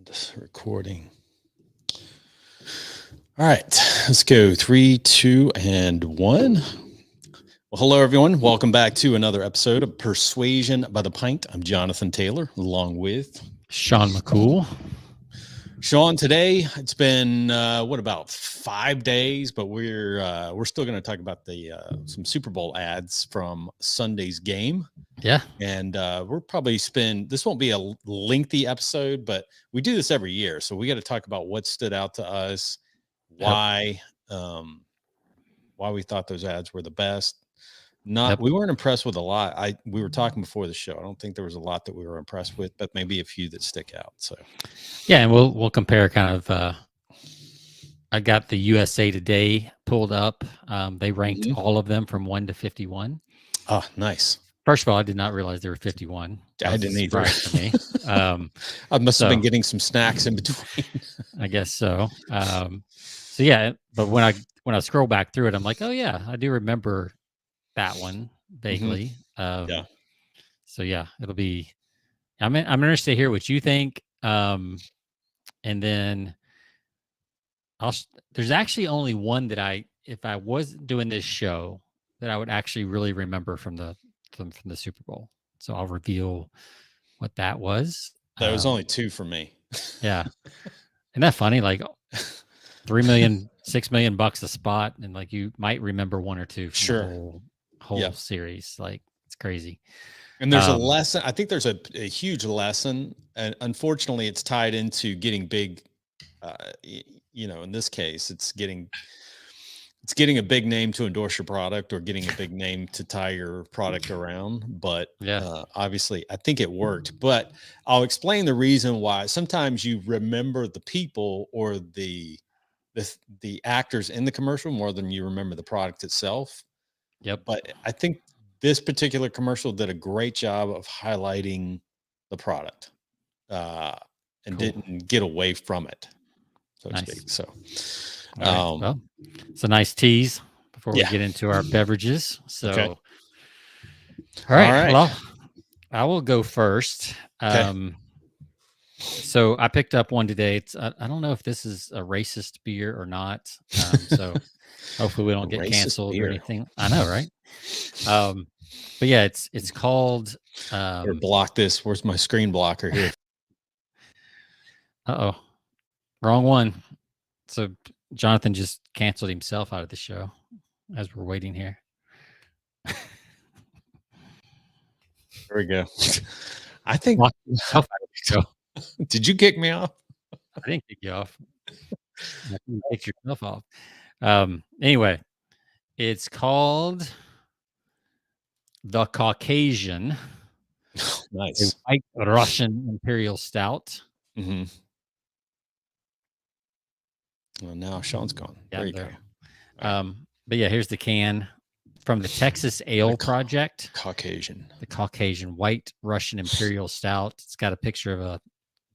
And recording. All right, let's go. 3, 2, and 1. Well, hello, everyone. Welcome back to another episode of Persuasion by the Pint. I'm Jonathan Taylor, along with Sean McCool. Sean. Today it's been about 5 days, but we're still going to talk about the some Super Bowl ads from Sunday's game. Yeah, and we'll probably spend. This won't be a lengthy episode, but we do this every year, so we got to talk about what stood out to us, why we thought those ads were the best. We weren't impressed with a lot. We were talking before the show. I don't think there was a lot that we were impressed with, but maybe a few that stick out. So yeah, and we'll compare kind of. I got the USA Today pulled up. They ranked all of them from 1 to 51. Oh, nice. First of all, I did not realize there were 51. I didn't either. To me. I must have been getting some snacks in between. I guess so. So yeah, but when I scroll back through it, I'm like, oh yeah, I do remember that one vaguely. Yeah. So yeah, it'll be. I'm interested to hear what you think. And then there's actually only one that if I was doing this show, that I would actually really remember from the Super Bowl. So I'll reveal what that was. That was only 2 for me. Yeah. Isn't that funny? Like $3 million, $6 million a spot. And like, you might remember 1 or 2 from the whole series. Like, it's crazy. And there's a lesson. I think there's a huge lesson. And unfortunately, it's tied into getting big. In this case, it's getting a big name to endorse your product, or getting a big name to tie your product around. But obviously, I think it worked. But I'll explain the reason why. Sometimes you remember the people or the actors in the commercial more than you remember the product itself. Yep. But I think this particular commercial did a great job of highlighting the product and didn't get away from it, so to speak. So, well, it's a nice tease before we get into our beverages. So, all right. Well, I will go first. So I picked up one today. It's I don't know if this is a racist beer or not. So hopefully we don't get canceled or anything. I know, right? But yeah, it's called. Or block this. Where's my screen blocker here? Uh-oh. Wrong one. So Jonathan just canceled himself out of the show as we're waiting here. There we go. I think. Did you kick me off? I didn't kick you off. You kicked yourself off. Anyway, it's called the Caucasian. Nice. White Russian Imperial Stout. Mm-hmm. Well, now Sean's gone. Yeah, there you go. But yeah, here's the can from the Texas Ale Project. The Caucasian White Russian Imperial Stout. It's got a picture of a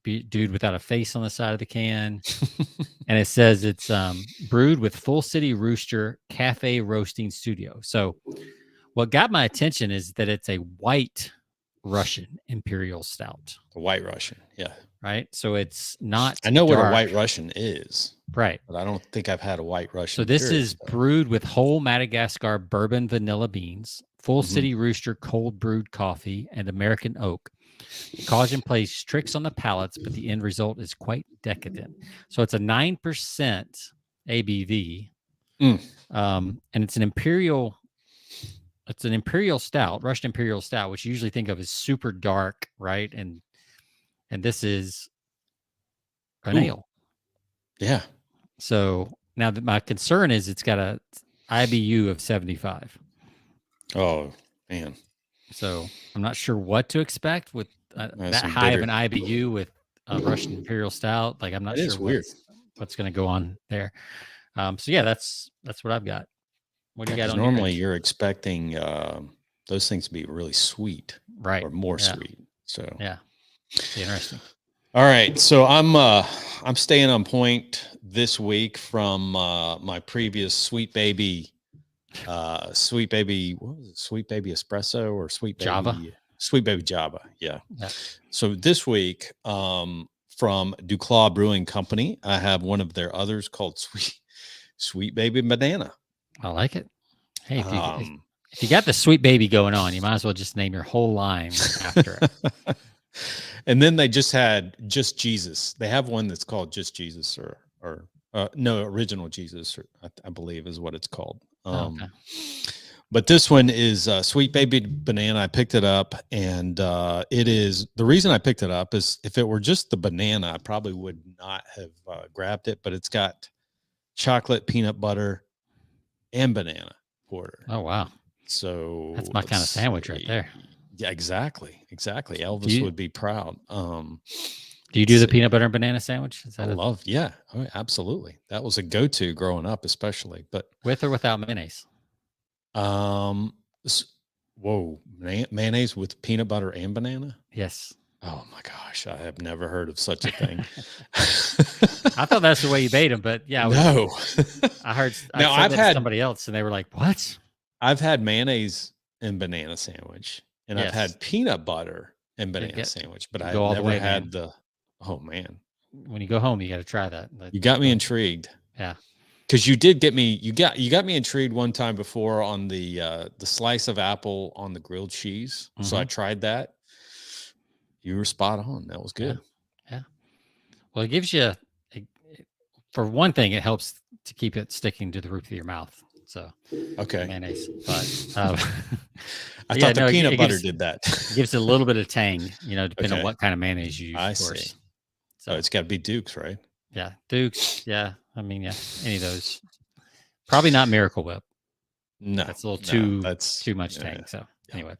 dude without a face on the side of the can. And it says it's brewed with Full City Rooster Cafe Roasting Studio. So what got my attention is that it's a white Russian Imperial Stout. A white Russian, yeah. Right? So it's not I know dark. what a white Russian is. Right. But I don't think I've had a white Russian. So this is brewed with whole Madagascar bourbon vanilla beans, Full City Rooster cold brewed coffee, and American oak. The Caucasian plays tricks on the palates, but the end result is quite decadent. So it's a 9% ABV. And it's an imperial stout, Russian Imperial Stout, which you usually think of as super dark, right? And this is an ale. Yeah. So now that my concern is it's got a IBU of 75. Oh, man. So I'm not sure what to expect with that high of an IBU with a Russian Imperial Stout. Like, I'm not sure what's going to go on there. So yeah, that's what I've got. What do you got on normally you're expecting those things to be really sweet, right? Or more sweet. So yeah, interesting. All right, so I'm staying on point this week from my previous Sweet Baby, what was it? Sweet Baby Espresso or Sweet Baby Java? Sweet Baby Java, yeah. So this week, from Duclaw Brewing Company. I have one of their others called Sweet Baby Banana. I like it. Hey, if you got the Sweet Baby going on, you might as well just name your whole line after it. And then they just had Just Jesus. They have one that's called Just Jesus, or no, Original Jesus, I believe is what it's called. Okay. But this one is Sweet Baby Banana. I picked it up, and it is, the reason I picked it up is if it were just the banana, I probably would not have grabbed it, but it's got chocolate, peanut butter, and banana porter. Oh, wow. So that's my kind of sandwich right there. Yeah, exactly. Elvis would be proud. Do you do the peanut butter and banana sandwich? Yeah, oh, absolutely. That was a go-to growing up, especially. But with or without mayonnaise? Mayonnaise with peanut butter and banana? Yes. Oh my gosh, I have never heard of such a thing. I thought that's the way you made them, but yeah. No. I've had somebody else, and they were like, "What?" I've had mayonnaise and banana sandwich, and I've had peanut butter and banana sandwich, but I've never had the. Oh man! When you go home, you got to try that. You got me intrigued. Yeah, because you did get me. You got me intrigued one time before on the slice of apple on the grilled cheese. Mm-hmm. So I tried that. You were spot on. That was good. Yeah. Well, it gives you, for one thing, it helps to keep it sticking to the roof of your mouth. So okay, mayonnaise. But I thought the peanut butter did that. It gives it a little bit of tang, depending on what kind of mayonnaise you use. I see. So it's got to be Duke's, right? Yeah, Duke's. Yeah, I mean, yeah, any of those. Probably not Miracle Whip. No, that's a little too much tang. So anyway,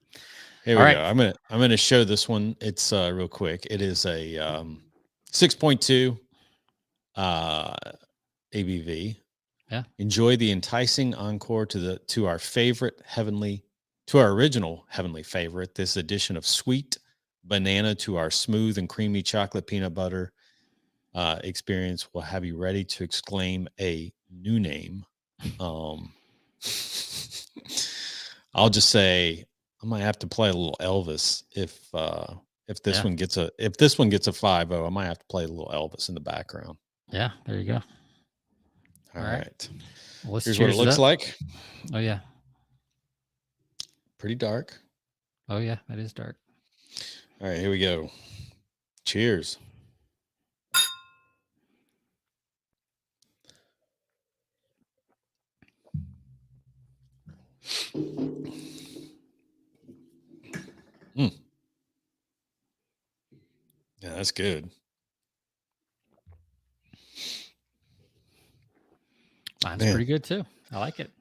here we go. I'm gonna show this one. It's real quick. It is a 6.2 ABV. Yeah. Enjoy the enticing encore to our original heavenly favorite. This addition of sweet banana to our smooth and creamy chocolate peanut butter experience will have you ready to exclaim a new name. I'll just say I might have to play a little Elvis if this one gets a 5.0. I might have to play a little Elvis in the background. Yeah, there you go. All right. Well, here's what it looks like. Oh yeah, pretty dark. Oh yeah, that is dark. All right, here we go. Cheers. Yeah, that's good. Mine's pretty good too. I like it.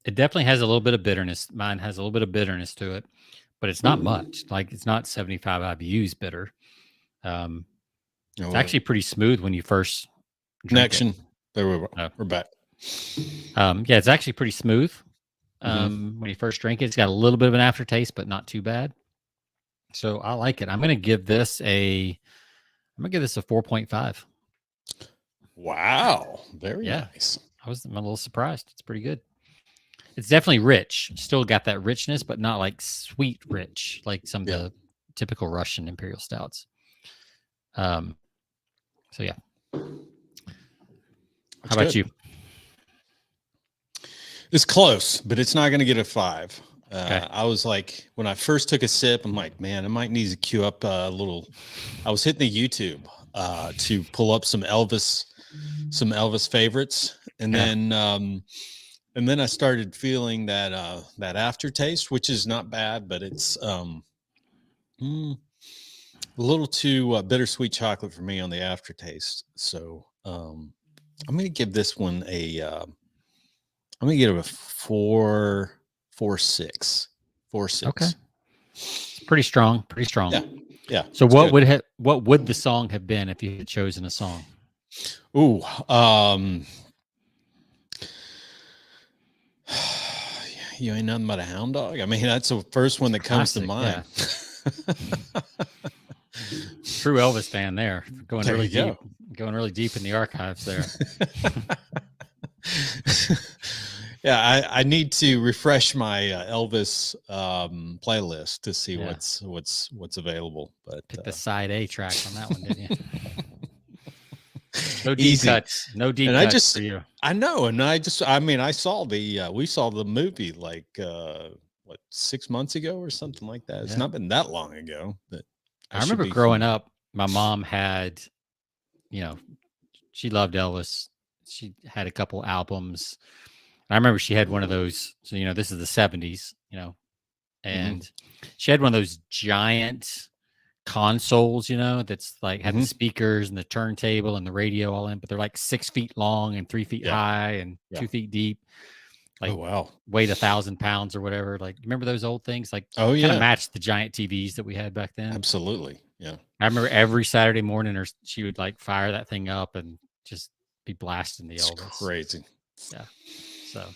It definitely has a little bit of bitterness. Mine has a little bit of bitterness to it, but it's not much. Like it's not 75 IBUs bitter. It's actually pretty smooth when you first drink it. There we're back. Yeah, it's actually pretty smooth. When you first drink it, it's got a little bit of an aftertaste, but not too bad. So I like it. I'm going to give this a 4.5. Wow. Very nice. I'm a little surprised. It's pretty good. It's definitely rich. Still got that richness, but not like sweet rich, like some of the typical Russian Imperial Stouts. So yeah. How about you? It's close, but it's not going to get a 5. I was like, when I first took a sip, I'm like, man, I might need to queue up a little. I was hitting the YouTube to pull up some Elvis favorites, and then I started feeling that aftertaste, which is not bad, but it's a little too bittersweet chocolate for me on the aftertaste. So I'm going to give this one I'm going to give it a 4.6. Okay. It's pretty strong. Yeah. So what would the song have been if you had chosen a song? Ooh, you ain't nothing but a hound dog. I mean, that's the first one that comes to mind. Yeah. True Elvis fan there. Going really deep in the archives there. Yeah, I need to refresh my Elvis playlist to see Yeah. what's available. But Pick the side A track on that one, didn't you? No deep easy. cuts. No deep And cuts for you. I know, and I mean, I saw we saw the movie like what 6 months ago or something like that. It's Yeah. not been that long ago, but I remember growing up, my mom had, you know, she loved Elvis. She had a couple albums. I remember she had one of those. So, this is the 70s, and she had one of those giant consoles, that's like had the speakers and the turntable and the radio all in, but they're like 6 feet long and 3 feet high and 2 feet deep. Like, oh wow, weighed 1,000 pounds or whatever. Like, remember those old things? Like, oh yeah, kind of matched the giant TVs that we had back then. Absolutely, yeah. I remember every Saturday morning, she would like fire that thing up and just be blasting the Elvis. It's crazy. Yeah. So,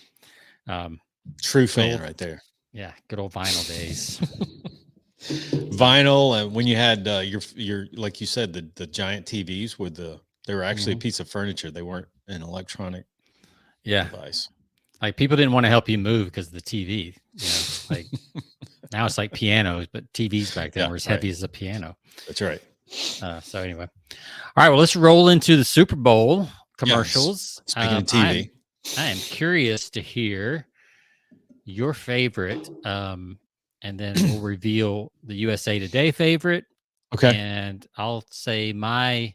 true fan right there. Yeah, good old vinyl days. Vinyl, and when you had your like you said, the giant TVs with they were actually a piece of furniture. They weren't an electronic device. Like, people didn't want to help you move because of the TV. Like now it's like pianos, but TVs back then were as heavy as a piano. That's right. So anyway, all right. Well, let's roll into the Super Bowl commercials. Yes. Speaking of TV, I am curious to hear your favorite, and then we'll reveal the USA Today favorite. Okay. And I'll say I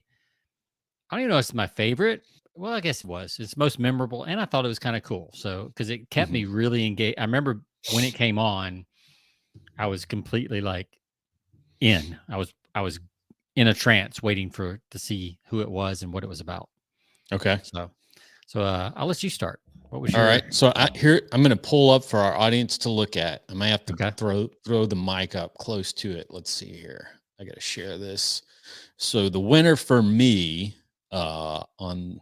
don't even know if it's my favorite. Well, I guess it was. It's most memorable, and I thought it was kind of cool. So, because it kept me really engaged. I remember when it came on, I was completely like in. I was in a trance, waiting to see who it was and what it was about. Okay. So I'll let you start. What was all right? So I'm going to pull up for our audience to look at. I might have to throw the mic up close to it. Let's see here. I got to share this. So the winner for me on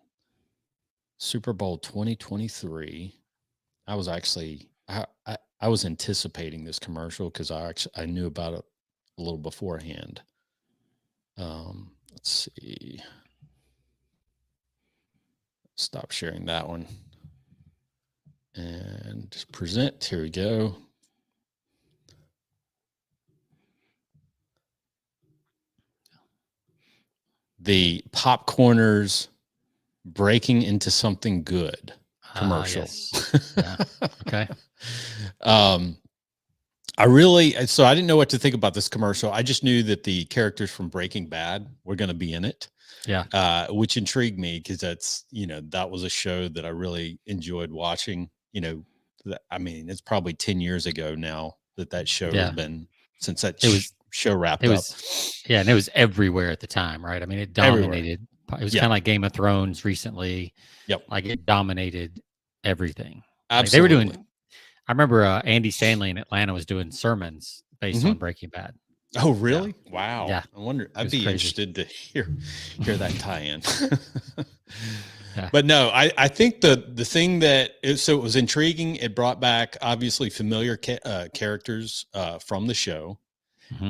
Super Bowl 2023, I was actually I was anticipating this commercial because I knew about it a little beforehand. Let's see. Stop sharing that one and just present. Here we go. The Popcorners breaking into something good commercial. Yes. Yeah. Okay. I didn't know what to think about this commercial. I just knew that the characters from Breaking Bad were going to be in it. Yeah. Which intrigued me because that's, that was a show that I really enjoyed watching. I mean, it's probably 10 years ago now that show has been since that show wrapped up. Yeah. And it was everywhere at the time, right? I mean, it dominated. Everywhere. It was kind of like Game of Thrones recently. Yep. Like, it dominated everything. Absolutely. Like, they were doing, I remember Andy Stanley in Atlanta was doing sermons based on Breaking Bad. Oh, really? Yeah. Wow. Yeah. I wonder, I'd be interested to hear that tie-in. Yeah. But no, I think the thing so it was intriguing. It brought back obviously familiar characters from the show.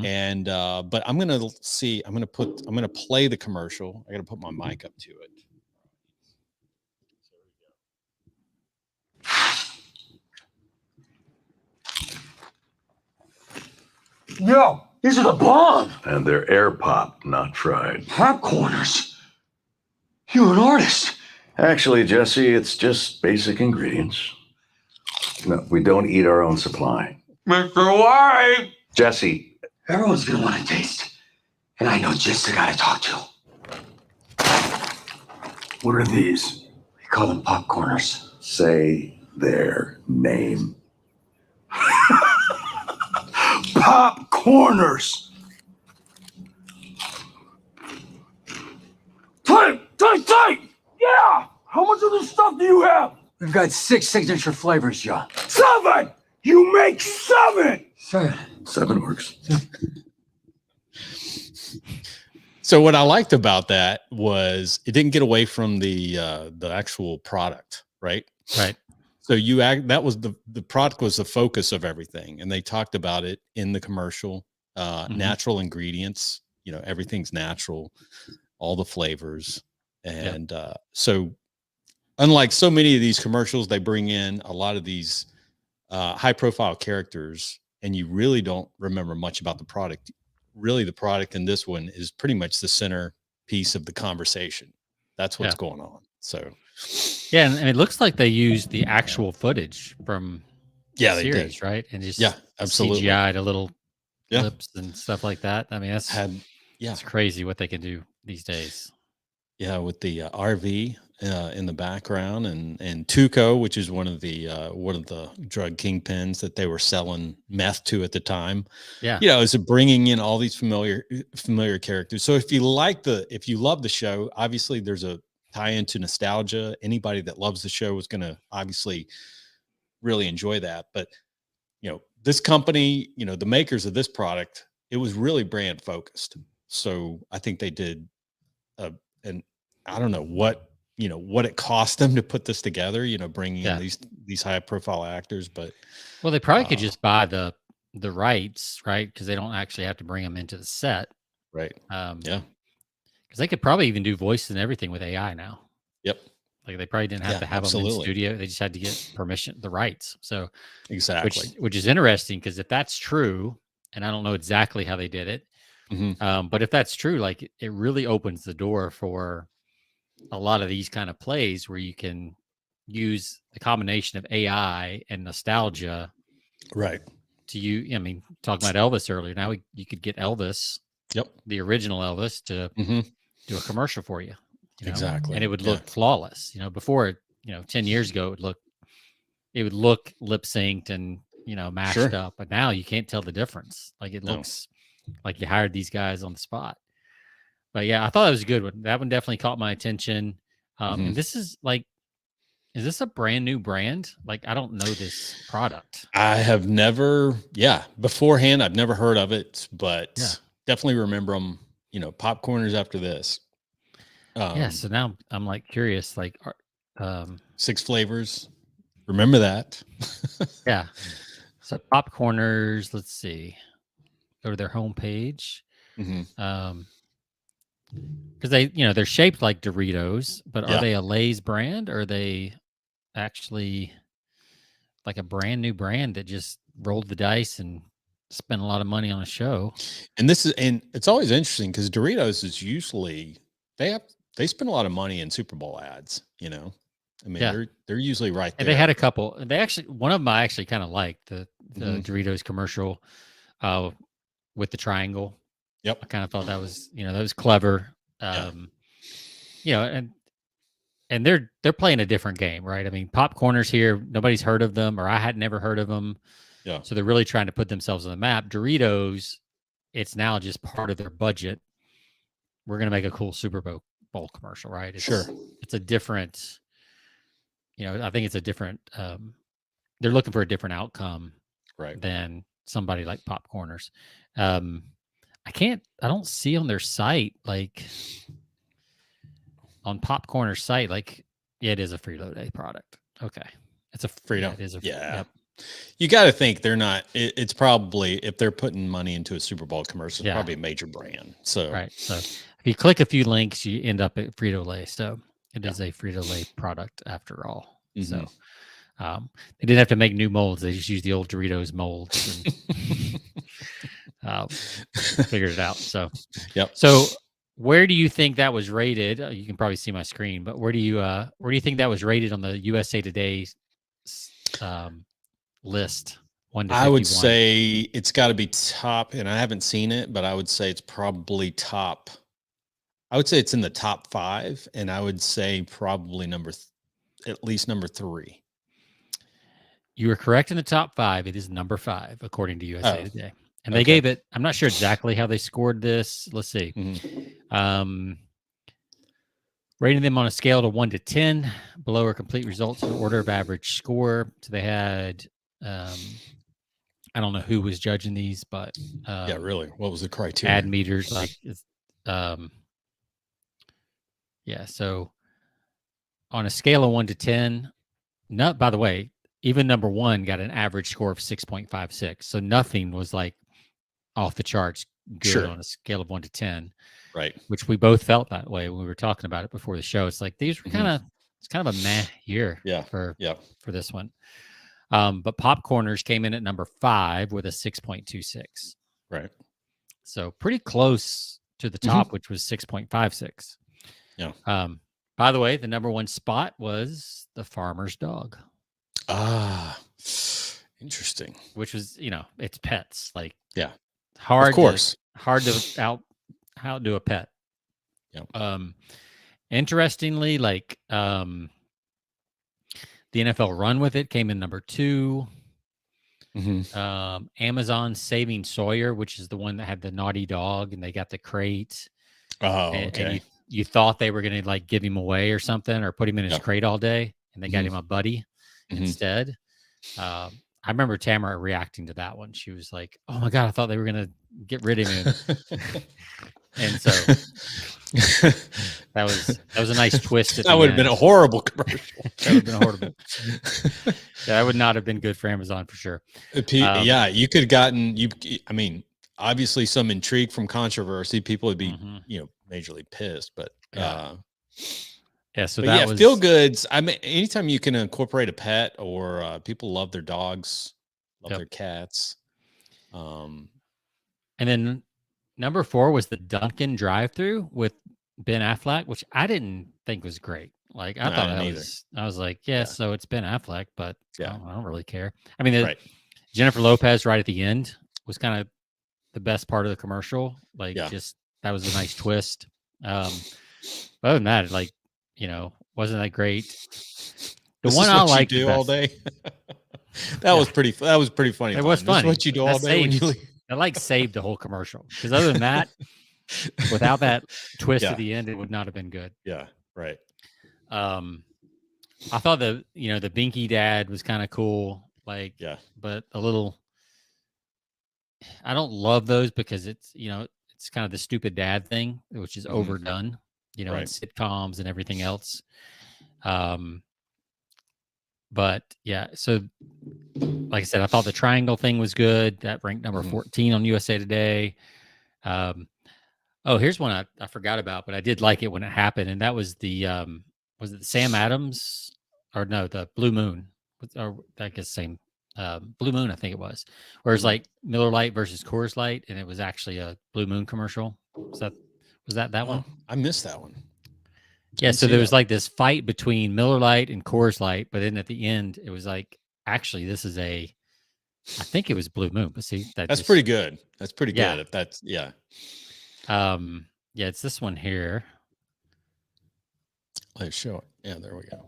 And but I'm going to play the commercial. I got to put my mic up to it. Yo, these are the bomb. And they're air pop, not fried. Popcorners. You're an artist. Actually, Jesse, it's just basic ingredients. No, we don't eat our own supply. Mr. White. Jesse. Everyone's gonna want to taste. And I know just the guy to talk to. What are these? We call them popcorners. Say their name. Popcorners. Tight! Yeah! How much of this stuff do you have? We've got 6 signature flavors, John. 7! You make 7! 7 works. So what I liked about that was it didn't get away from the actual product, right? Right. So that was the product was the focus of everything, and they talked about it in the commercial. Natural ingredients, everything's natural, all the flavors, and so unlike so many of these commercials, they bring in a lot of these high profile characters, and you really don't remember much about the product. Really, the product in this one is pretty much the center piece of the conversation. That's what's going on. So, yeah, and it looks like they used the actual footage from the they series, did. right? And just Absolutely. CGI'd a little Yeah. lips and stuff like that. I mean, it's crazy what they can do these days. Yeah, with the RV in the background, and Tuco, which is one of the drug kingpins that they were selling meth to at the time. Yeah, Is bringing in all these familiar characters. So if you love the show, obviously there's a tie into nostalgia. Anybody that loves the show is going to obviously really enjoy that. But this company, the makers of this product, it was really brand focused. So I think they did and I don't know what it cost them to put this together, bringing in these high profile actors, but they probably could just buy the rights, right? Because they don't actually have to bring them into the set, right? Because they could probably even do voice and everything with AI now. Yep. Like they probably didn't have to have them in studio; they just had to get permission, the rights. So exactly, which is interesting, because if that's true, and I don't know exactly how they did it. But if that's true, like it really opens the door for a lot of these kind of plays where you can use the combination of AI and nostalgia. Right. I mean, talking about Elvis earlier, now you could get Elvis, the original Elvis, to do a commercial for you. Exactly. And it would look flawless. Before, 10 years ago, it would look lip synced and, mashed up. But now you can't tell the difference. Like it looks like you hired these guys on the spot. But yeah, I thought that was a good one. That one definitely caught my attention. And this is is this a brand new brand? Like, I don't know this product. I have never, beforehand, I've never heard of it, but definitely remember them, popcorners after this. So now I'm like curious, like, 6 flavors. Remember that? Yeah. So popcorners, let's see. Go to their homepage. Because they, they're shaped like Doritos, but are they a Lay's brand, or are they actually like a brand new brand that just rolled the dice and spent a lot of money on a show? And it's always interesting because Doritos is usually they spend a lot of money in Super Bowl ads. I mean, they're usually right there. And they had a couple. One of them I actually kind of liked, the Doritos commercial with the triangle. Yep. I kind of thought that was, that was clever. And they're playing a different game, right? I mean, popcorners here, nobody's heard of them, or I had never heard of them. Yeah. So they're really trying to put themselves on the map. Doritos, it's now just part of their budget. We're going to make a cool Super Bowl commercial, right? It's a different, I think it's a different, they're looking for a different outcome, right, than somebody like popcorners. I don't see on their site, like on Popcorner's site, like, it is a Frito-Lay product. Okay. It's a Frito. It is a Yep. You got to think they're not, it's probably, if they're putting money into a Super Bowl commercial, it's probably a major brand. So, right. So if you click a few links, you end up at Frito-Lay. So it is a Frito-Lay product after all. So they didn't have to make new molds. They just used the old Doritos molds and figured it out. So, So where do you think that was rated? You can probably see my screen, but where do you think that was rated on the USA Today list? 1 to 51? I would say it's got to be top, and I haven't seen it, but I would say it's probably top. I would say it's in the top 5, and I would say probably at least number 3. You were correct in the top 5. It is number 5 according to USA Today, and they gave it. I'm not sure exactly how they scored this. Let's see. Rating them on a scale of 1 to 10, below are complete results in order of average score. So they had, I don't know who was judging these, but really, what was the criteria? Ad meters, like, So on a scale of 1 to 10, by the way, even number 1 got an average score of 6.56. So nothing was like off the charts good on a scale of 1 to 10. Right. Which we both felt that way when we were talking about it before the show. It's like these were kind of it's kind of a meh year Yeah. for Yeah. this one. But Popcorners came in at number 5 with a 6.26. Right. So pretty close to the top, which was 6.56. Yeah. By the way, the number 1 spot was the Farmer's Dog. Ah, interesting. Which was, it's pets. Like, yeah, hard of course. hard to outdo a pet. Yeah. Interestingly, like, the NFL Run With It came in number 2. Amazon Saving Sawyer, which is the one that had the naughty dog, and they got the crate. Oh, and, okay. And you thought they were going to like give him away or something, or put him in his crate all day, and they got him a buddy instead. I remember Tamara reacting to that one. She was like, "Oh my god, I thought they were going to get rid of him." And so that was a nice twist. That would have been a horrible commercial. That would have been horrible. That would not have been good for Amazon for sure. Yeah, you could have gotten I mean, obviously some intrigue from controversy. People would be, majorly pissed, but so but that was feel goods. I mean, anytime you can incorporate a pet, or people love their dogs, love their cats. And then number 4 was the Dunkin' drive-through with Ben Affleck, which I didn't think was great. Like, I thought I was like, so it's Ben Affleck, but I don't really care. I mean, Jennifer Lopez right at the end was kind of the best part of the commercial. Like, just that was a nice twist. Other than that, like, wasn't that great? The one I liked do all day. That was pretty funny. It was funny. This is what you do all day when you leave. It like saved the whole commercial, because other than that, without that twist at the end, it would not have been good. Yeah, right. I thought the Binky Dad was kind of cool, like, but a little. I don't love those because it's it's kind of the stupid dad thing, which is overdone, in sitcoms and everything else. But so like I said, I thought the triangle thing was good. That ranked number 14 on USA Today. Here's one I forgot about, but I did like it when it happened, and that was the was it the Sam Adams, or no, the Blue Moon, or I guess same Blue Moon, I think it was, where it's like Miller Lite versus Coors Light, and it was actually a Blue Moon commercial. Was that one? I missed that one. Yeah, so there was like this fight between Miller Lite and Coors Light, but then at the end, it was like, actually, this is I think it was Blue Moon, but see, that's pretty good. That's pretty good. If that's it's this one here. Let's show it. Yeah, there we go.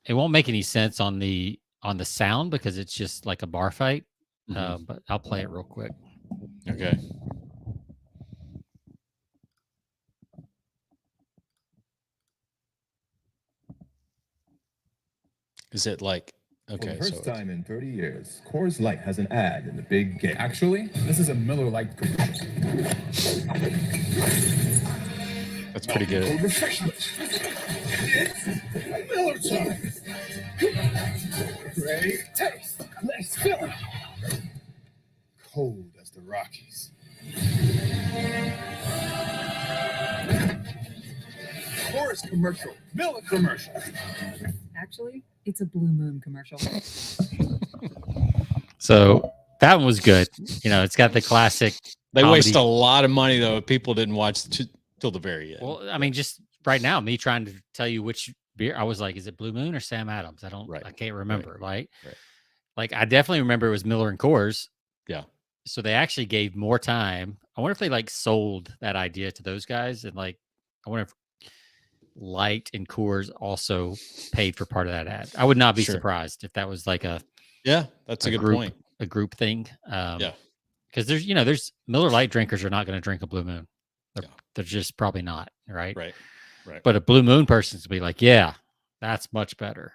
It won't make any sense on the sound because it's just like a bar fight. But I'll play it real quick. Okay. Is it like, okay? For the first time in 30 years, Coors Light has an ad in the big game. Actually, this is a Miller Lite commercial. That's pretty good. Refreshments. It's Miller time. Great taste. Let's fill it. Cold as the Rockies. Coors commercial. Miller commercial. Actually, it's a Blue Moon commercial. So that one was good. It's got the classic. They comedy. waste a lot of money though if people didn't watch till the very end. Well, I mean, just right now, me trying to tell you which beer, I was like, is it Blue Moon or Sam Adams? I can't remember. Right. Like, I definitely remember it was Miller and Coors. Yeah. So they actually gave more time. I wonder if they like sold that idea to those guys, and like, I wonder if Light and Coors also paid for part of that ad. I would not be surprised if that was like that's a good point. A group thing. Because there's Miller Lite drinkers are not going to drink a Blue Moon. They're just probably not, right? Right. But a Blue Moon person's to be like, yeah, that's much better.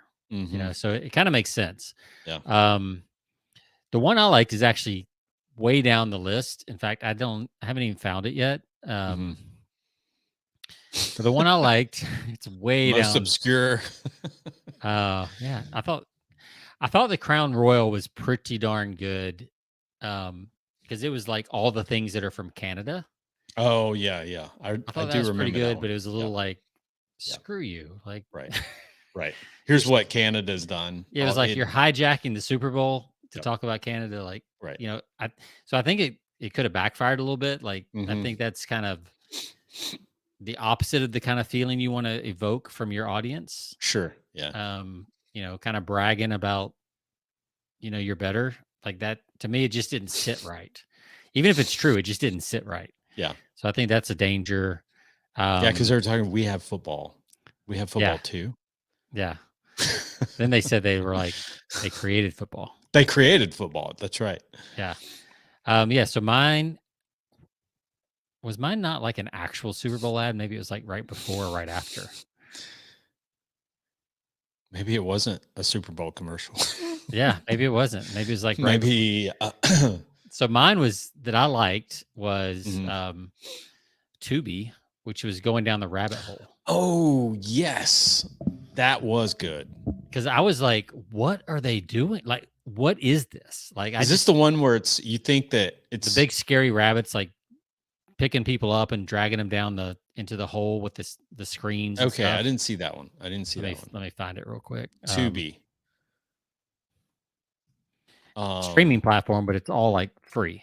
So it kind of makes sense. Yeah. The one I liked is actually way down the list. In fact, I haven't even found it yet. So the one I liked, it's way most down. obscure. I thought the Crown Royal was pretty darn good, because it was like all the things that are from Canada. Oh yeah. I thought do that was remember pretty good, that but it was a little like Yeah. screw you. Like, Right. Right. Here's what Canada's done. it was like you're hijacking the Super Bowl to Yep. talk about Canada. Like, Right. you know, I think it could have backfired a little bit. Like, I Mhm. think that's kind of the opposite of the kind of feeling you want to evoke from your audience. Sure. Yeah. You know, kind of bragging about, you know, you're better. Like that, to me, it just didn't sit right. Even if it's true, it just didn't sit right. Yeah. So I think that's a danger. Yeah, because they're talking. We have football. We have football too. Yeah. Then they said they were like they created football. They created football. That's right. Yeah. Yeah. So mine not like an actual Super Bowl ad. Maybe it was like right before or right after. Maybe it wasn't a Super Bowl commercial. Yeah. Maybe it wasn't. Maybe it was like right. Maybe. So mine was that I liked was Mhm. Tubi, which was going down the rabbit hole. Oh yes, that was good. Because I was like, what are they doing? Like, what is this? Like, Is this the one where it's you think that it's the big scary rabbits like picking people up and dragging them down into the hole with the screens? And okay? stuff? I didn't see that one. I didn't see that one. Let me find it real quick. Tubi. Streaming platform, but it's all like free.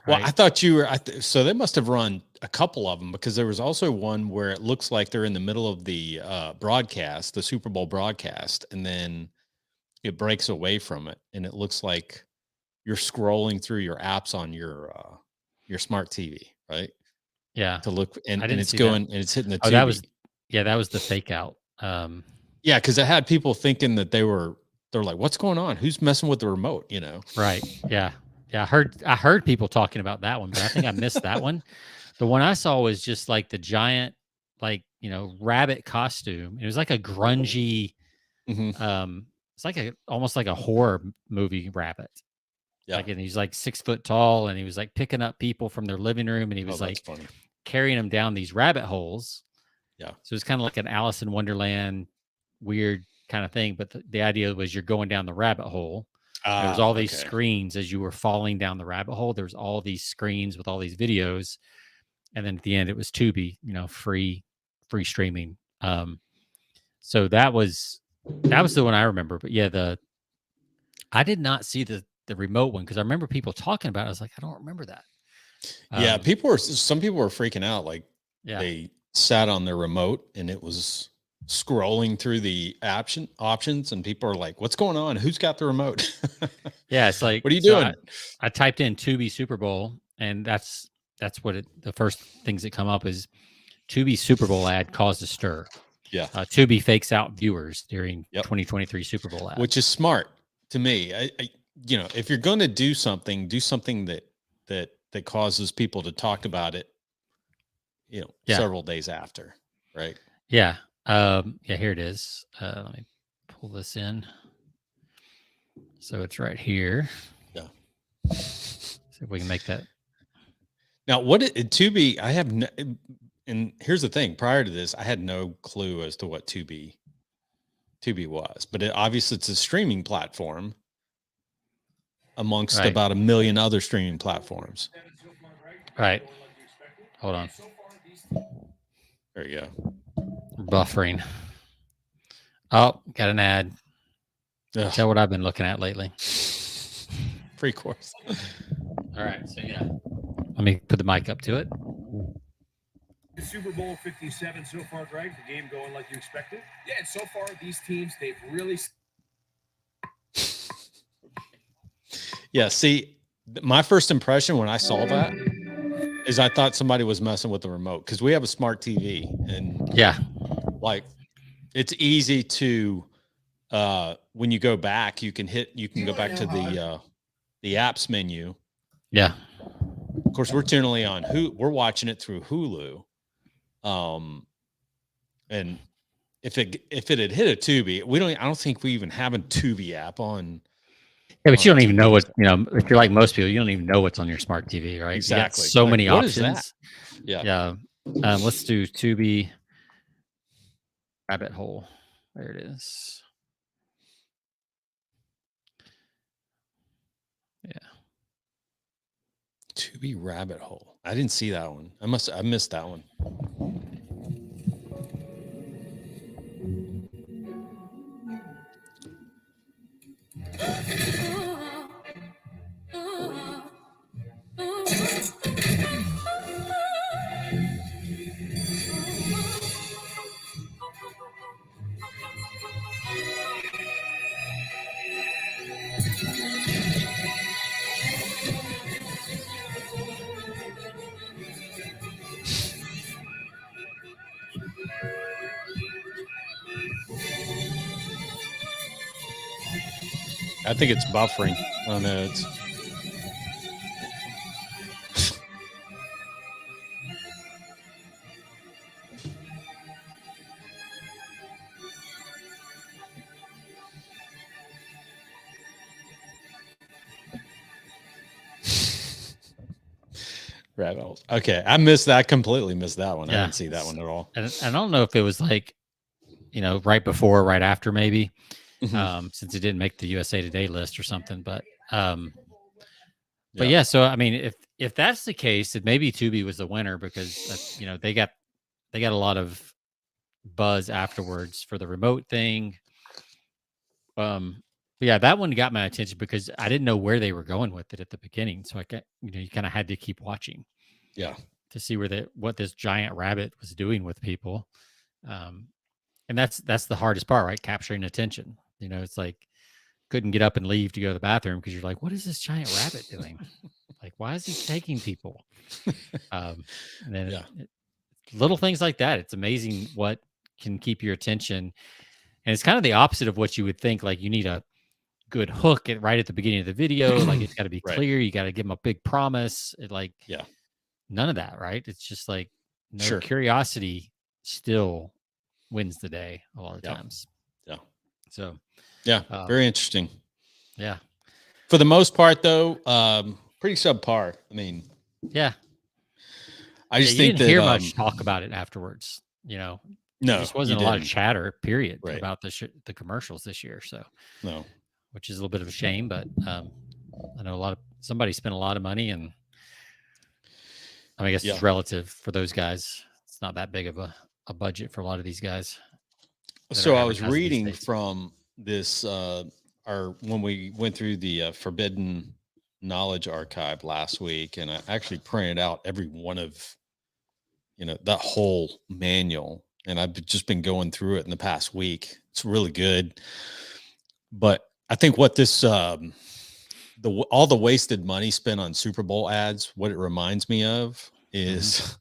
Well, right? I thought you were. So they must have run a couple of them because there was also one where it looks like they're in the middle of the broadcast, the Super Bowl broadcast, and then it breaks away from it, and it looks like you're scrolling through your apps on your smart TV, right? Yeah. To look, and I didn't it's see going that. and it's hitting the Oh, Tubi. that was the fake out. Yeah, because it had people thinking that they're like, what's going on? Who's messing with the remote? You know? Right. Yeah. Yeah. I heard people talking about that one, but I think I missed that one. The one I saw was just like the giant, like, you know, rabbit costume. It was like a grungy, Mhm. it's like almost like a horror movie rabbit. Yeah. Like, and he's like 6 foot tall, and he was like picking up people from their living room, and he was that's like funny. carrying them down these rabbit holes. Yeah. So it's kind of like an Alice in Wonderland weird kind of thing. But the idea was you're going down the rabbit hole. There was all these Okay. screens as you were falling down the rabbit hole. There was all these screens with all these videos. And then at the end it was Tubi, you know, free streaming. So that was the one I remember. But yeah, I did not see the remote one because I remember people talking about it. I was like, I don't remember that. Yeah, some people were freaking out. Like they sat on their remote and it was scrolling through the options, and people are like, "What's going on? Who's got the remote?" Yeah, it's like, what are you doing? I typed in Tubi Super Bowl, and that's what the first things that come up is Tubi Super Bowl ad caused a stir. Yeah, Tubi fakes out viewers during 2023 Super Bowl ad, which is smart to me. I you know, if you're going to do something that causes people to talk about it, you know, several days after, right? Yeah. Yeah, here it is. Let me pull this in. So it's right here. Yeah. See if we can make that. Now, Tubi? I have no, and here's the thing. Prior to this, I had no clue as to what Tubi was, but obviously it's a streaming platform amongst about 1 million other streaming platforms. Right. Hold on. There you go. Buffering. Oh, got an ad. Ugh. Tell what I've been looking at lately. Free course. All right. So yeah. Let me put the mic up to it. Super Bowl 57 so far, Greg. The game going like you expected? Yeah, and so far these teams, they've really... Yeah, see, my first impression when I saw that is I thought somebody was messing with the remote because we have a smart TV, and like it's easy to when you go back, you can go back to the apps menu. Yeah. Of course, we're generally on we're watching it through Hulu. And if it had hit a Tubi, I don't think we even have a Tubi app on. Yeah, but you don't even know what, you know, if you're like most people, you don't even know what's on your smart TV, right? Exactly. So many what options. Is that? Yeah. Let's do Tubi rabbit hole. There it is. Yeah. Tubi rabbit hole. I didn't see that one. I missed that one. I think it's buffering. Oh no, it's rabbit holes. Okay, I missed that. Completely missed that one. I Yeah. didn't see that one at all. And I don't know if it was like, right before, or right after, maybe, Mhm. since it didn't make the USA Today list or something. But Yeah. yeah. So I mean, if that's the case, then maybe Tubi was the winner because they got a lot of buzz afterwards for the remote thing. But yeah, that one got my attention because I didn't know where they were going with it at the beginning. So you kind of had to keep watching Yeah. to see what this giant rabbit was doing with people. And that's the hardest part, right? Capturing attention. It's like couldn't get up and leave to go to the bathroom because you're like, what is this giant rabbit doing? Like, why is he taking people? And then Yeah. little things like that. It's amazing what can keep your attention. And it's kind of the opposite of what you would think. Like you need a good hook right at the beginning of the video. Like it's got to be Right. clear. You got to give them a big promise. Yeah. None of that, right? It's just like no Sure. curiosity still wins the day a lot of times. Yeah. So Yeah. Very interesting. yeah. For the most part, though, pretty subpar. I mean, Yeah. I just you think didn't that hear much talk about it afterwards. no, there just wasn't a you lot of didn't. chatter, period, Right. about the commercials this year. So No. which is a little bit of a shame, but I know somebody spent a lot of money, and I guess it's relative for those guys. It's not that big of a budget for a lot of these guys. So I was reading from this, when we went through the Forbidden Knowledge Archive last week, and I actually printed out every one of, that whole manual, and I've just been going through it in the past week. It's really good. But I think what this, all the wasted money spent on Super Bowl ads, what it reminds me of is,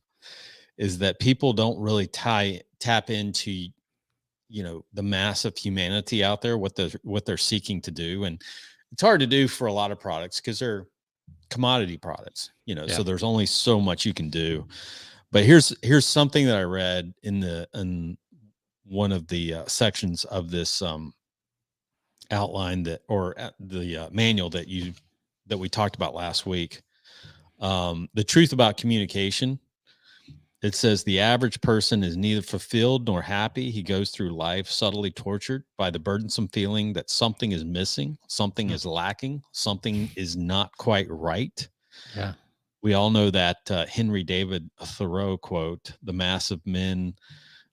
is that people don't really tap into, the mass of humanity out there, what they're seeking to do. And it's hard to do for a lot of products because they're commodity products, so there's only so much you can do. But here's something that I read in one of the sections of this outline the manual that we talked about last week. The truth about communication. It says the average person is neither fulfilled nor happy. He goes through life subtly tortured by the burdensome feeling that something is missing, something is lacking, something is not quite right. Yeah. We all know that Henry David Thoreau quote, "The mass of men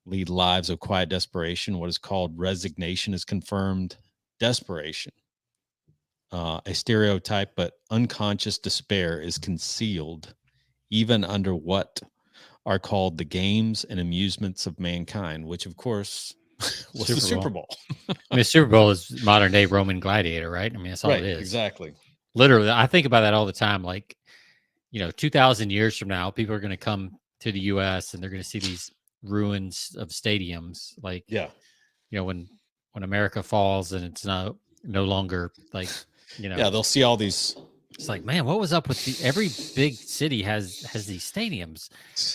lead lives of quiet desperation. What is called resignation is confirmed desperation. A stereotype, but unconscious despair is concealed even under what are called the games and amusements of mankind," which of course was the Super Bowl. I mean, Super Bowl is modern day Roman gladiator, right? I mean, that's all it is. Exactly. Literally, I think about that all the time. Like, 2,000 years from now, people are going to come to the U.S. and they're going to see these ruins of stadiums. Like, when America falls and it's no longer like, they'll see all these. It's like, man, what was up with every big city has these stadiums?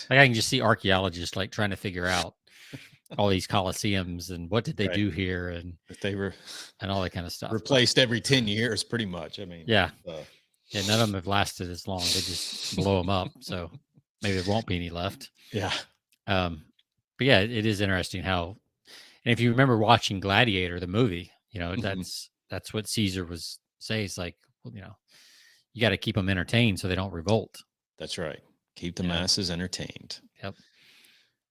Like, I can just see archaeologists like trying to figure out all these coliseums and what did they do here, and if they were and all that kind of stuff. Replaced every 10 years, pretty much. I mean, yeah, none of them have lasted as long. They just blow them up, so maybe there won't be any left. Yeah. But yeah, it is interesting how, and if you remember watching Gladiator, the movie, that's what Caesar was saying. It's like, well, you got to keep them entertained so they don't revolt. That's right. Keep the masses entertained. Yep.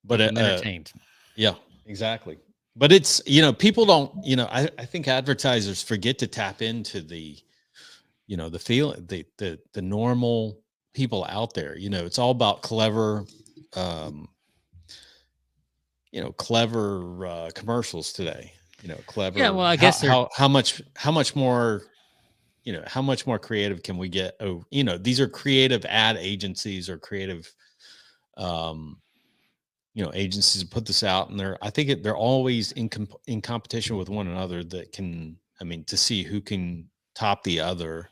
But entertained. Yeah, exactly. But it's, people don't, I think advertisers forget to tap into the, the feeling, the normal people out there. It's all about clever, clever commercials today. Clever. Yeah, well, I guess how much more, how much more creative can we get? Oh, these are creative ad agencies or creative, agencies to put this out, and they're always in competition with one another that can, to see who can top the other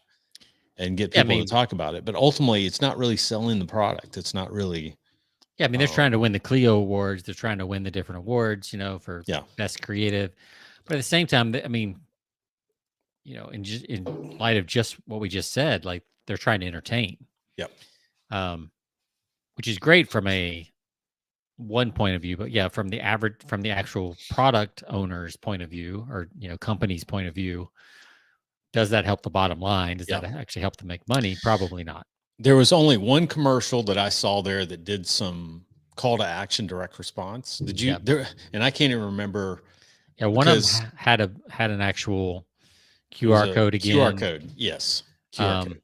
and get Yeah, I people mean- to talk about it. But ultimately, it's not really selling the product. It's not really. Yeah, I mean, they're trying to win the Clio Awards. They're trying to win the different awards, for best creative. But at the same time, I mean, in light of just what we just said, like they're trying to entertain. Yep. Which is great from one point of view, but yeah, from the actual product owner's point of view, or company's point of view, does that help the bottom line? Does that actually help them make money? Probably not. There was only one commercial that I saw there that did some call to action, direct response. Did you there? And I can't even remember. Yeah, one of them had an actual QR code again. QR code, yes. QR code.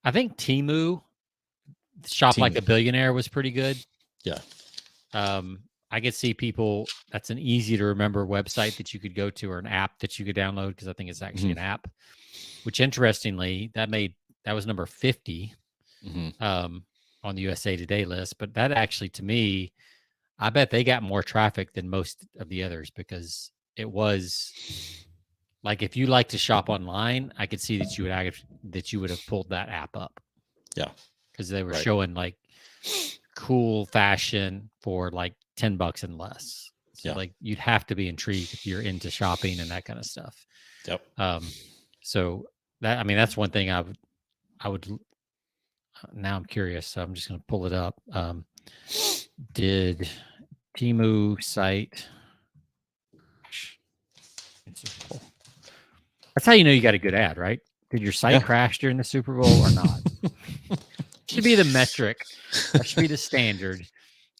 I think Temu Shop Like a Billionaire was pretty good. Yeah. I could see people. That's an easy to remember website that you could go to, or an app that you could download, because I think it's actually an app. Which, interestingly, that was number 50 on the USA Today list. But that actually, to me, I bet they got more traffic than most of the others, because it was like, if you like to shop online, I could see that you would have pulled that app up. Yeah, because they were showing like cool fashion for like $10 and less. So like, you'd have to be intrigued if you're into shopping and that kind of stuff. Yep. So that, I mean, that's one thing I would. Now I'm curious, so I'm just going to pull it up. Did Temu cite? That's how you know you got a good ad, right? Did your site crash during the Super Bowl or not? Should be the metric. That should be the standard.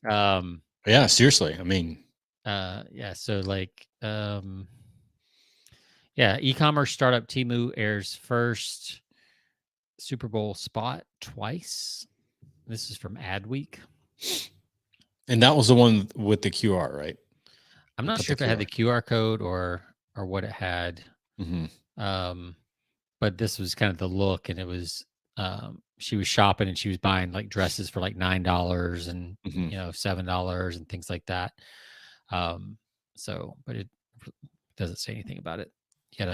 Yeah, seriously. I mean, So like, e-commerce startup Temu airs first Super Bowl spot twice. This is from Adweek. And that was the one with the QR, right? I'm not sure if it had the QR code or what it had. But this was kind of the look, and it was she was shopping and she was buying like dresses for like $9 and $7 and things like that. But it doesn't say anything about it. You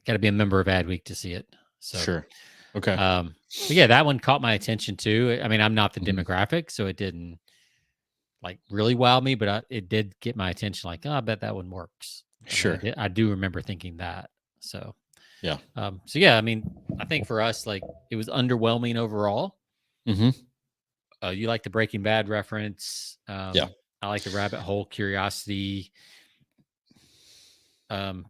gotta be a member of Adweek to see it. So sure. Okay. But yeah, that one caught my attention too. I mean, I'm not the demographic, so it didn't like really wow me, but it did get my attention. Like, I bet that one works. Sure. I do remember thinking that. So yeah. I mean, I think for us, like, it was underwhelming overall. You like the Breaking Bad reference. I like the rabbit hole curiosity. But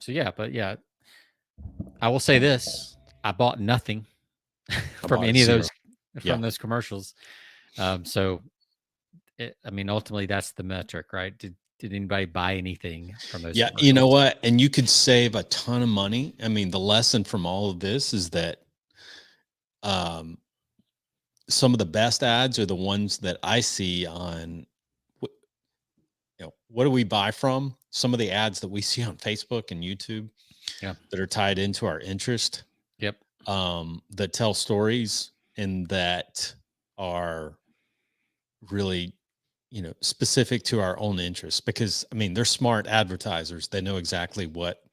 I will say this: I bought nothing from any of those those commercials. I mean, ultimately, that's the metric, right? Did anybody buy anything from those? Yeah, you know what? And you could save a ton of money. I mean, the lesson from all of this is that some of the best ads are the ones that I see on, what do we buy from? Some of the ads that we see on Facebook and YouTube that are tied into our interest. Yep. That tell stories and that are really, specific to our own interests, because I mean, they're smart advertisers. They know exactly what,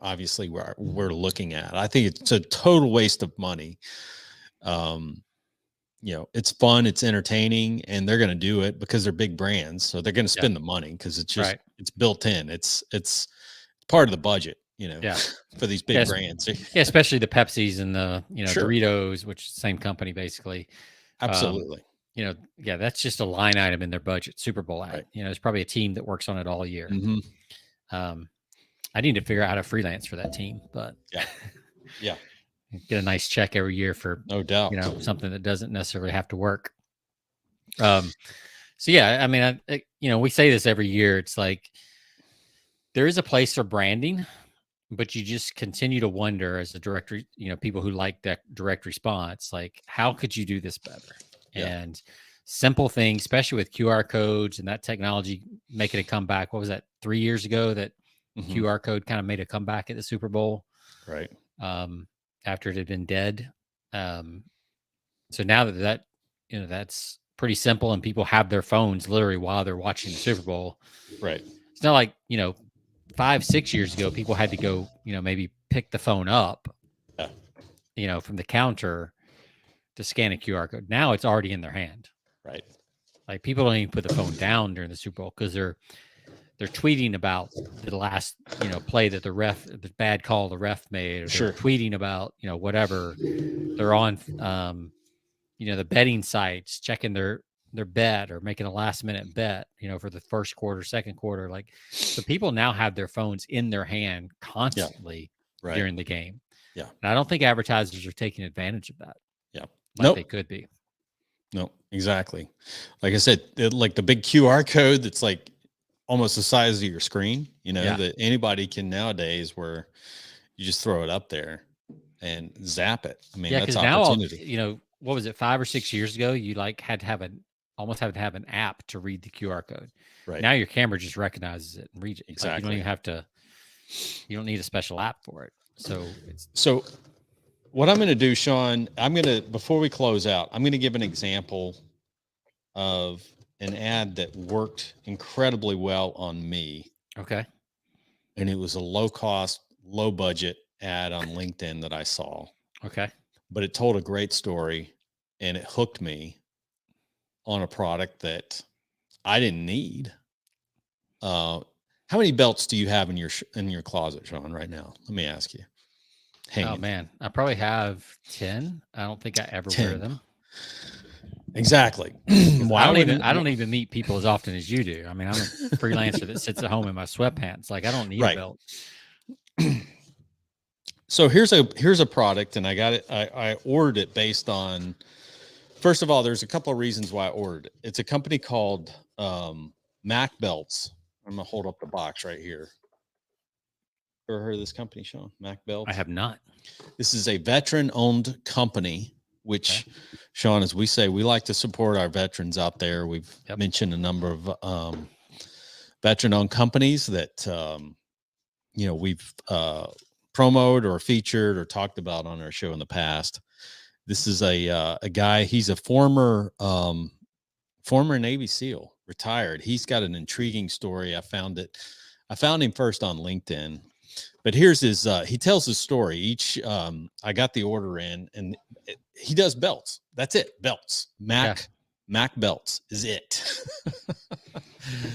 obviously we're looking at. I think it's a total waste of money. It's fun, it's entertaining, and they're going to do it because they're big brands. So they're going to spend the money because it's just, it's built in. It's part of the budget, for these big brands. Yeah. Especially the Pepsis and the, Doritos, which is the same company, basically. Absolutely. That's just a line item in their budget. Super Bowl ad. Right. There's probably a team that works on it all year. I need to figure out how to freelance for that team, but get a nice check every year for, no doubt, something that doesn't necessarily have to work. I mean, we say this every year. It's like, there is a place for branding, but you just continue to wonder as a director, people who like that direct response, like, how could you do this better? And simple things, especially with QR codes and that technology making a comeback. What was that, 3 years ago that QR code kind of made a comeback at the Super Bowl? Right. After it had been dead. So now that that's pretty simple, and people have their phones literally while they're watching the Super Bowl. Right. It's not like, 5-6 years ago, people had to go, maybe pick the phone up from the counter to scan a QR code. Now it's already in their hand. Right. Like people don't even put the phone down during the Super Bowl because they're tweeting about the last play that the bad call the ref made, or Sure. they're tweeting about whatever. They're on the betting sites checking their bet or making a last minute bet for the first quarter, second quarter. Like, so people now have their phones in their hand constantly Right. during the game. Yeah. And I don't think advertisers are taking advantage of that. Yeah. Like they could be. No, exactly. Like I said, like the big QR code that's like almost the size of your screen, that anybody can nowadays, where you just throw it up there and zap it. I mean, that's opportunity. Now, what was it, 5 or 6 years ago? You had to have almost have to have an app to read the QR code. Right. Now your camera just recognizes it and reads it. Exactly. Like you don't even have to. You don't need a special app for it. So what I'm going to do, Sean, before we close out, I'm going to give an example of an ad that worked incredibly well on me. Okay. And it was a low cost, low budget ad on LinkedIn that I saw. Okay. But it told a great story and it hooked me on a product that I didn't need. How many belts do you have in your closet, Sean, right now? Let me ask you. Oh man, I probably have 10. I don't think I ever wear them. Exactly. I don't even meet people as often as you do. I mean, I'm a freelancer that sits at home in my sweatpants. Like, I don't need a belt. So here's a product, and I got it. I ordered it based on. First of all, there's a couple of reasons why I ordered it. It's a company called Mac Belts. I'm gonna hold up the box right here. Ever heard of this company, Sean? Mac Belts? I have not. This is a veteran-owned company, which, Sean, as we say, we like to support our veterans out there. We've mentioned a number of veteran-owned companies that we've promoted or featured or talked about on our show in the past. This is a guy. He's a former Navy SEAL, retired. He's got an intriguing story. I found him first on LinkedIn. But here's his, he tells his story. I got the order in, and he does belts. That's it. Belts. Mac belts is it.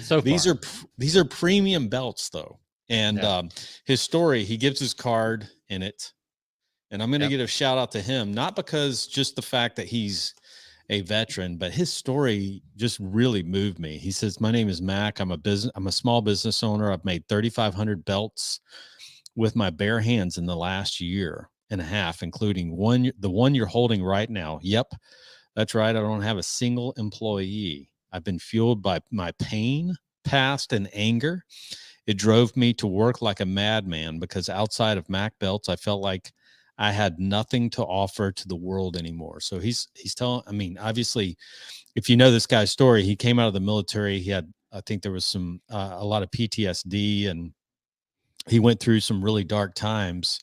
So these are premium belts though. And his story, he gives his card in it. And I'm going to give a shout out to him, not because just the fact that he's a veteran, but his story just really moved me. He says, "My name is Mac. I'm a small business owner. I've made 3,500 belts with my bare hands in the last year and a half, including the one you're holding right now. Yep, that's right. I don't have a single employee. I've been fueled by my pain, past, and anger. It drove me to work like a madman because outside of Mac belts, I felt like I had nothing to offer to the world anymore." So he's telling, I mean, obviously, if you know this guy's story, he came out of the military. He had, I think there was a lot of PTSD, and he went through some really dark times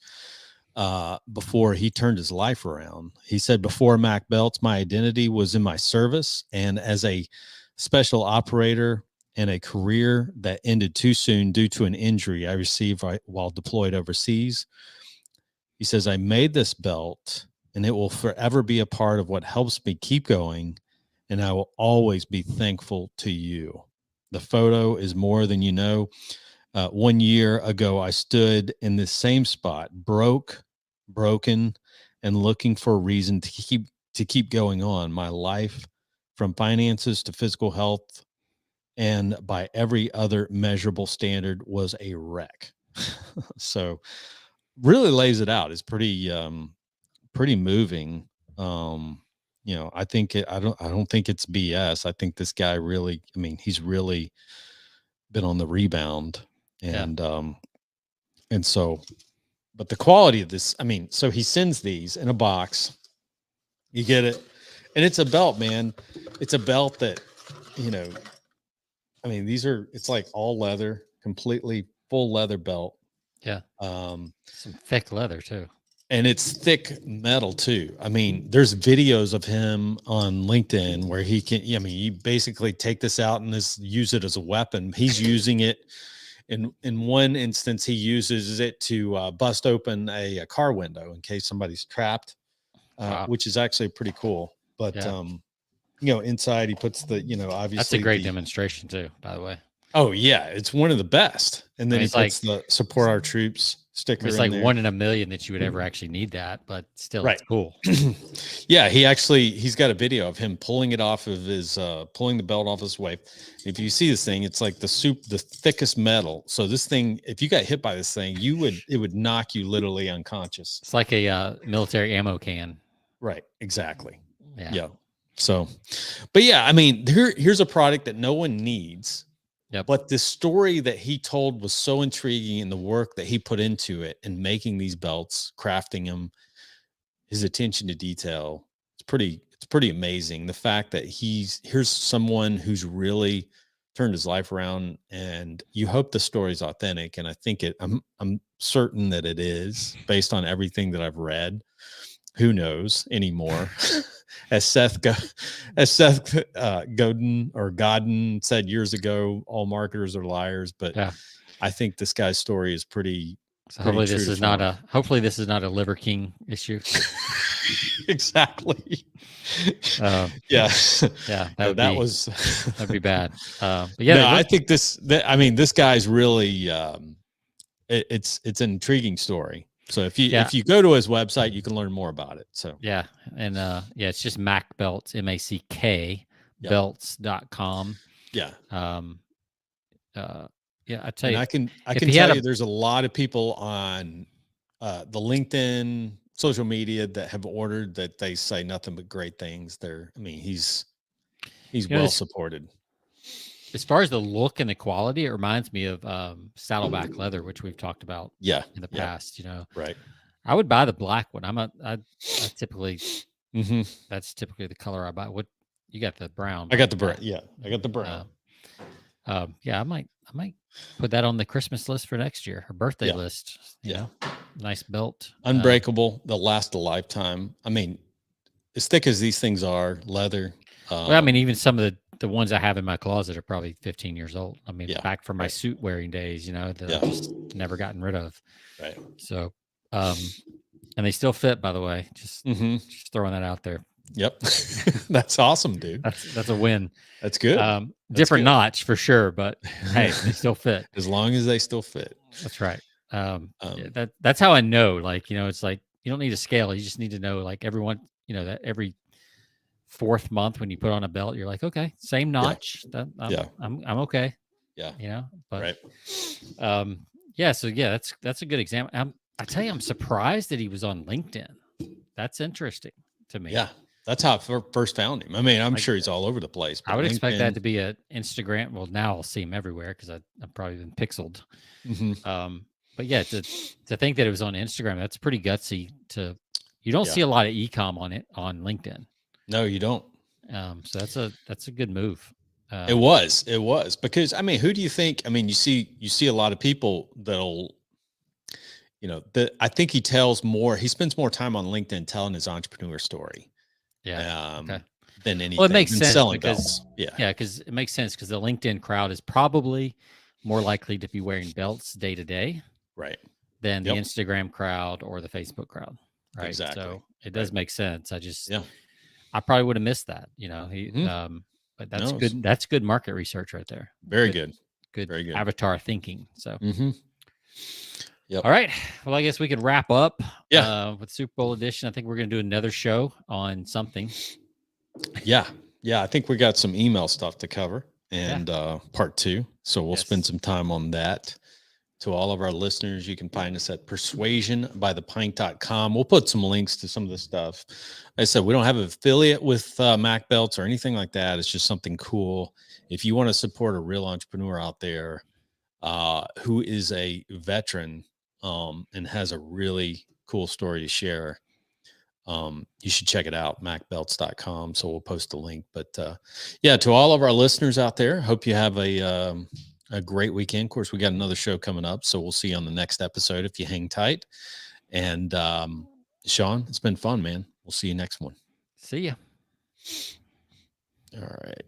before he turned his life around. He said, "Before Mac belts, my identity was in my service and as a special operator, and a career that ended too soon due to an injury I received while deployed overseas." He says, "I made this belt and it will forever be a part of what helps me keep going. And I will always be thankful to you. The photo is more than you know. 1 year ago, I stood in this same spot, broken, and looking for a reason to keep going on. My life, from finances to physical health, and by every other measurable standard, was a wreck." So really lays it out. It's pretty moving. I think I don't think it's BS. I think this guy really, I mean, he's really been on the rebound, and so, but the quality of this, I mean, so he sends these in a box, you get it, and it's a belt, man. It's a belt that, I mean, it's like all leather, completely full leather belt. Yeah. Some thick leather too. And it's thick metal too. I mean, there's videos of him on LinkedIn where he can, I mean, you basically take this out and use it as a weapon. He's using it in one instance, he uses it to bust open a car window in case somebody's trapped, Wow. which is actually pretty cool. But Yeah. inside he puts the, That's a obviously great demonstration too, by the way. Oh yeah, it's one of the best. And then mean, he it's puts the support our troops sticker It's in like there. 1 in a million that you would ever actually need that, but still, Right. it's cool. Yeah, he's got a video of him pulling it off of his pulling the belt off his waist. If you see this thing, it's like the thickest metal. So this thing, if you got hit by this thing, it would knock you literally unconscious. It's like a military ammo can. Right. Exactly. Yeah. Yeah. So, but yeah, I mean, here's a product that no one needs. Yep. But the story that he told was so intriguing, and the work that he put into it and making these belts, crafting them, his attention to detail, it's pretty amazing. The fact that here's someone who's really turned his life around, and you hope the story's authentic. And I think I'm certain that it is, based on everything that I've read. Who knows anymore? As Seth Godin said years ago, all marketers are liars. But Yeah. I think this guy's story is pretty. So hopefully true this to is form. not a Liver King issue. Exactly. Yeah. Yeah. That'd be bad. But yeah, no, I think this guy's really. It's an intriguing story. So if you go to his website, you can learn more about it. So yeah, and it's just Mac Belts, MACK belts.com. Yeah. Yeah, I tell you, I can tell you there's a lot of people on the LinkedIn social media that have ordered that they say nothing but great things. He's well supported. As far as the look and the quality, it reminds me of Saddleback leather, which we've talked about in the past. Right. I would buy the black one. I typically Mm-hmm. that's typically the color I buy. What you got? The brown. I got the brown. Yeah, I got the brown. Yeah, I might put that on the Christmas list for next year, or birthday list. You know, nice belt, unbreakable. They'll last a lifetime. I mean, as thick as these things are, leather. Well, I mean, even some of the ones I have in my closet are probably 15 years old. I mean, back from my suit wearing days, that I've just never gotten rid of. Right. So, and they still fit, by the way. Just throwing that out there. Yep. That's awesome, dude. That's a win. That's good. Different notch for sure, but hey, they still fit. As long as they still fit. That's right. That's how I know. Like, it's like you don't need a scale. You just need to know, like, everyone, that every 4th month when you put on a belt, you're like, okay, same notch. I'm okay. Yeah. But right. So that's a good example. I tell you, I'm surprised that he was on LinkedIn. That's interesting to me. Yeah. That's how I first found him. I mean, I'm sure he's all over the place. I would expect that to be an Instagram. Well, now I'll see him everywhere because I've probably been pixeled. But yeah, to think that it was on Instagram, that's pretty gutsy. You don't see a lot of e-com on LinkedIn. No, you don't. So that's a good move. It was because, I mean, who do you think? I mean, you see a lot of people that'll, I think he spends more time on LinkedIn telling his entrepreneur story. Yeah. Than anything. Well, it makes sense selling because belts. because it makes sense because the LinkedIn crowd is probably more likely to be wearing belts day to day, right, than the Instagram crowd or the Facebook crowd, right? Exactly. So it does make sense. I probably would have missed that, but that's good. That's good market research right there. Very good. Very good avatar thinking. So. Yep. All right. Well, I guess we could wrap up with Super Bowl edition. I think we're going to do another show on something. Yeah. I think we got some email stuff to cover and part 2. So we'll spend some time on that. To all of our listeners, you can find us at persuasionbythepint.com. We'll put some links to some of the stuff. Like I said, we don't have an affiliate with Mac Belts or anything like that. It's just something cool. If you want to support a real entrepreneur out there who is a veteran and has a really cool story to share, you should check it out, macbelts.com. So we'll post the link. But to all of our listeners out there, hope you have a great weekend. Of course, we got another show coming up, so we'll see you on the next episode if you hang tight. And Sean, it's been fun, man. We'll see you next one. See ya. All right.